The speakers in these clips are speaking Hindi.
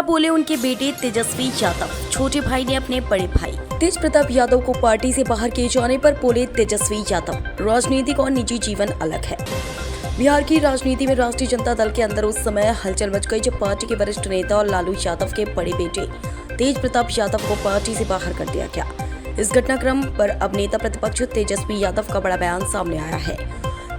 बोले उनके बेटे तेजस्वी यादव। छोटे भाई ने अपने बड़े भाई तेज प्रताप यादव को पार्टी से बाहर किए जाने पर बोले तेजस्वी यादव, राजनीतिक और निजी जीवन अलग है। बिहार की राजनीति में राष्ट्रीय जनता दल के अंदर उस समय हलचल मच गई जब पार्टी के वरिष्ठ नेता और लालू यादव के बड़े बेटे तेज प्रताप यादव को पार्टी से बाहर कर दिया गया। इस घटनाक्रम पर अब नेता प्रतिपक्ष तेजस्वी यादव का बड़ा बयान सामने आया है।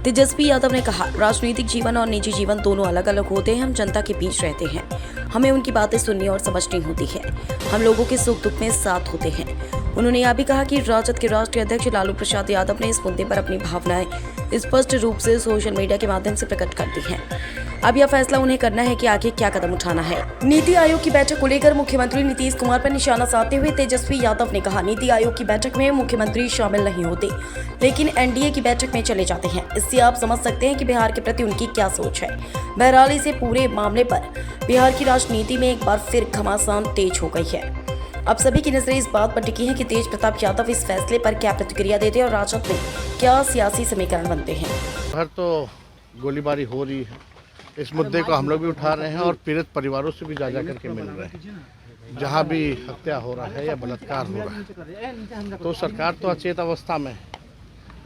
तेजस्वी यादव ने कहा, राजनीतिक जीवन और निजी जीवन दोनों अलग अलग होते हैं। हम जनता के बीच रहते हैं, हमें उनकी बातें सुननी और समझनी होती है। हम लोगों के सुख दुख में साथ होते हैं। उन्होंने यह भी कहा कि राजद के राष्ट्रीय अध्यक्ष लालू प्रसाद यादव ने इस मुद्दे पर अपनी भावनाएं स्पष्ट रूप से सोशल मीडिया के माध्यम से प्रकट कर दी हैं। अब यह फैसला उन्हें करना है कि आगे क्या कदम उठाना है। नीति आयोग की बैठक को लेकर मुख्यमंत्री नीतीश कुमार पर निशाना साधते हुए तेजस्वी यादव ने कहा, नीति आयोग की बैठक में मुख्यमंत्री शामिल नहीं होते, लेकिन एनडीए की बैठक में चले जाते हैं। इससे आप समझ सकते हैं कि बिहार के प्रति उनकी क्या सोच है। बहरहाल इस पूरे मामले पर बिहार की राजनीति में एक बार फिर घमासान तेज हो गई है। अब सभी की नजरें इस बात पर टिकी है कि तेज प्रताप यादव इस फैसले पर क्या प्रतिक्रिया देते हैं और राजद में क्या सियासी समीकरण बनते हैं। हर तो गोलीबारी हो रही है, इस मुद्दे को हम लोग भी उठा रहे हैं और पीड़ित परिवारों से भी जा करके मिल रहे हैं। जहाँ भी हत्या हो रहा है या बलात्कार हो रहा है तो सरकार तो अचेत अवस्था में है।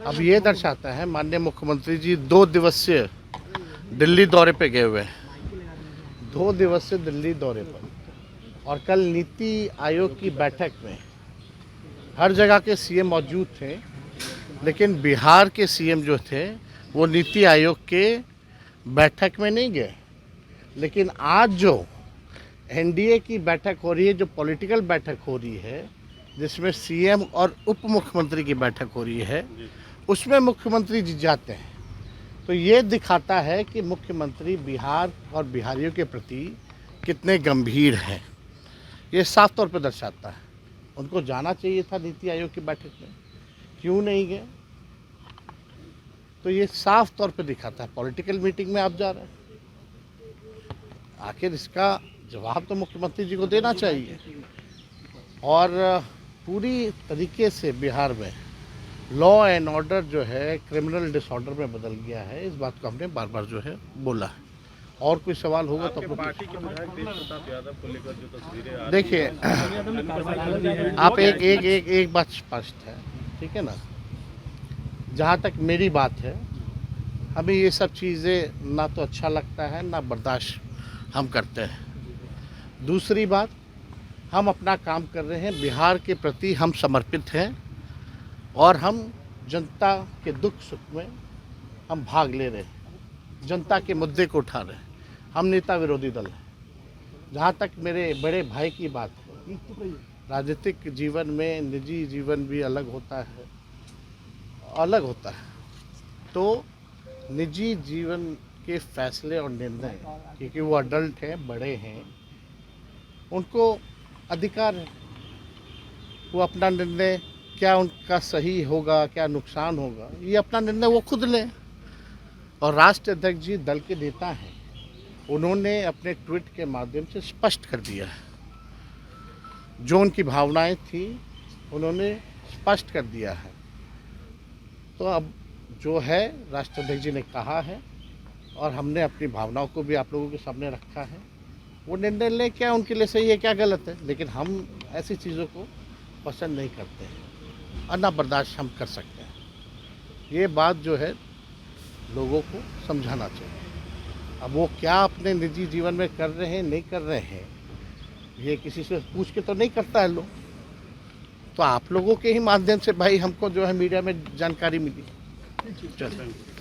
अब ये दर्शाता है, माननीय मुख्यमंत्री जी 2 दिवसीय दिल्ली दौरे पे गए हुए हैं, 2 दिवसीय दिल्ली दौरे पर, और कल नीति आयोग की बैठक में हर जगह के सीएम मौजूद थे, लेकिन बिहार के सीएम जो थे वो नीति आयोग के बैठक में नहीं गए। लेकिन आज जो एनडीए की बैठक हो रही है, जो पॉलिटिकल बैठक हो रही है, जिसमें सीएम और उप मुख्यमंत्री की बैठक हो रही है, उसमें मुख्यमंत्री जी जाते हैं, तो ये दिखाता है कि मुख्यमंत्री बिहार और बिहारियों के प्रति कितने गंभीर हैं। ये साफ तौर पर दर्शाता है। उनको जाना चाहिए था नीति आयोग की बैठक में, क्यों नहीं गए? तो ये साफ तौर पे दिखाता है पॉलिटिकल मीटिंग में आप जा रहे हैं। आखिर इसका जवाब तो मुख्यमंत्री जी को देना चाहिए। और पूरी तरीके से बिहार में लॉ एंड ऑर्डर जो है क्रिमिनल डिसऑर्डर में बदल गया है। इस बात को हमने बार बार जो है बोला है। और कोई सवाल होगा तो पार्टी के विधायक तेज प्रताप यादव को लेकर जो तस्वीरें आ रही देखिए, आप एक बात स्पष्ट है, ठीक है ना, जहाँ तक मेरी बात है, हमें ये सब चीज़ें ना तो अच्छा लगता है ना बर्दाश्त हम करते हैं। दूसरी बात, हम अपना काम कर रहे हैं, बिहार के प्रति हम समर्पित हैं और हम जनता के दुख सुख में हम भाग ले रहे हैं, जनता के मुद्दे को उठा रहे हैं। हम नेता विरोधी दल हैं। जहाँ तक मेरे बड़े भाई की बात है, राजनीतिक जीवन में निजी जीवन भी अलग होता है, तो निजी जीवन के फैसले और निर्णय, क्योंकि वो अडल्ट हैं, बड़े हैं, उनको अधिकार है, वो अपना निर्णय, क्या उनका सही होगा क्या नुकसान होगा, ये अपना निर्णय वो खुद लें। और राष्ट्रीय अध्यक्ष जी दल के नेता हैं, उन्होंने अपने ट्वीट के माध्यम से स्पष्ट कर दिया है, जो उनकी भावनाएं थी उन्होंने स्पष्ट कर दिया है। तो अब जो है राष्ट्रीय अध्यक्ष जी ने कहा है और हमने अपनी भावनाओं को भी आप लोगों के सामने रखा है। वो निर्णय लें, क्या उनके लिए सही है क्या गलत है, लेकिन हम ऐसी चीज़ों को पसंद नहीं करते हैं और ना बर्दाश्त हम कर सकते हैं। ये बात जो है लोगों को समझाना चाहिए। अब वो क्या अपने निजी जीवन में कर रहे हैं नहीं कर रहे हैं, ये किसी से पूछ के तो नहीं करता है लोग। तो आप लोगों के ही माध्यम से भाई हमको जो है मीडिया में जानकारी मिली। चलो।